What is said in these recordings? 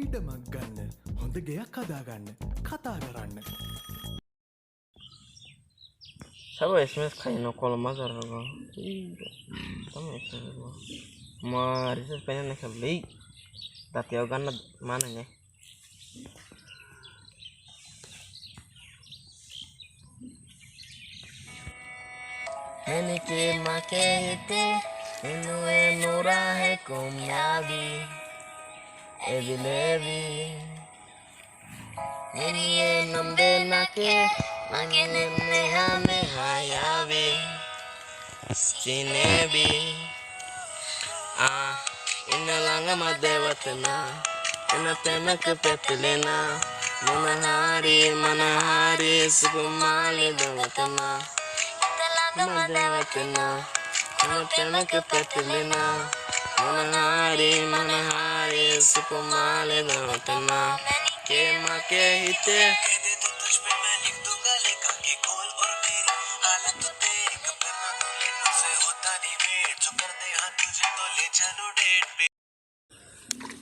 ඉඩමක් ගන්න හොඳ ගෙයක් හදාගන්න කතා කරන්න. Siapa SMS kayak nokol mazar logo. Kamu SMS logo. Mari saya pengen nak beli. Tapi aku kan mana nih? Ini kema kete, inue nurahe kumyabi, evi levi. Ini nambe nake, magene meha meha yavi, sinebi. Ah, inalanga madewatena, inatena kepetelena, manahari sukumali dewatena. Madewatena, inatena kepetelena, manahari sukumali dewatena. Kema kehite.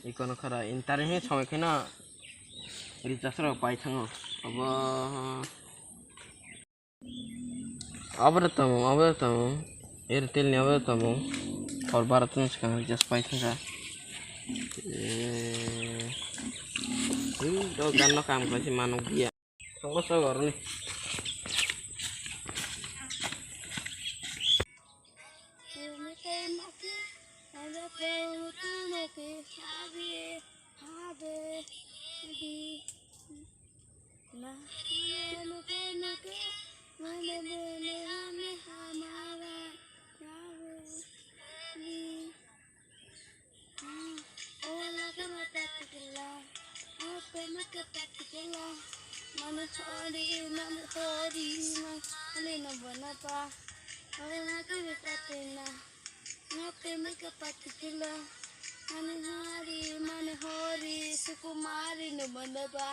Ikono khara internet sampai kena recharge ro pai thango abartamu airtel ni abartamu और भारत में इसका recharge pai thanga do ganno kam ko si manuk dia tunggu sagor ni Sukumari no manaba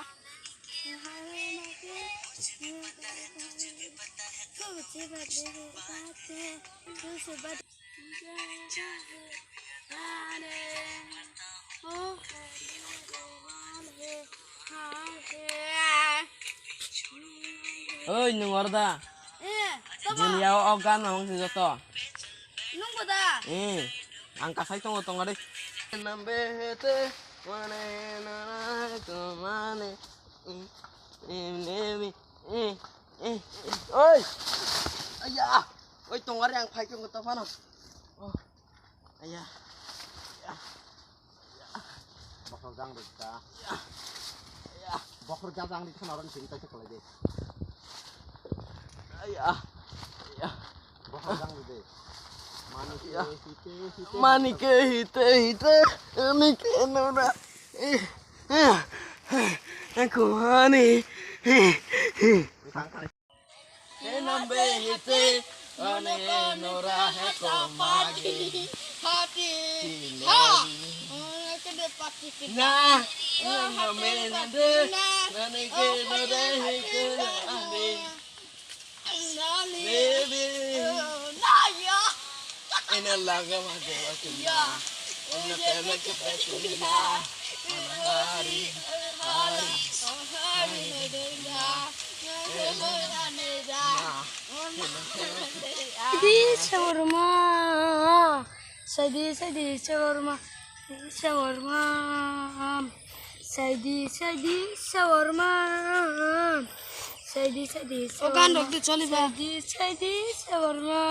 oi nungor da jadi awak kan ngomong sih to nunggu da angka saya tunggu deh nambe hete mane nana kemane ini oi ayah oi tunggu yang pakai ke mana oh ayah bakal jang deh bakal jang di sana orang cerita sekali deh ayah bakal jang deh manike hite manike nora aku hani nambe hite ane nora heko magi hati ha kede pasti nah nambe nade manike nora heko ane baby naya ini laga madewa kena ini tema kepetulina hari Sadi shawarma okan dokter choli ba sadi shawarma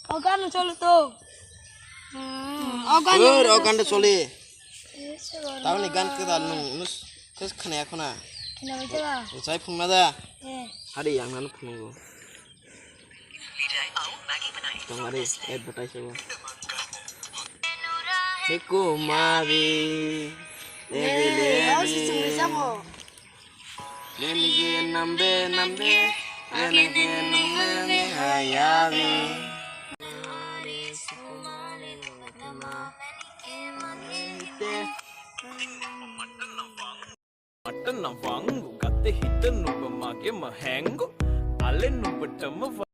okan choli to okan choli tahu nih gan ke dalam nus terus kena aku na saya pun ada hari yang nanu pun go tong hari advertise go Eko mari Lenige nambe Lenige nambe hayavi මට නවංගු ගත හිත නුඹ මගේ මහැංගු අලෙන් නුඹටම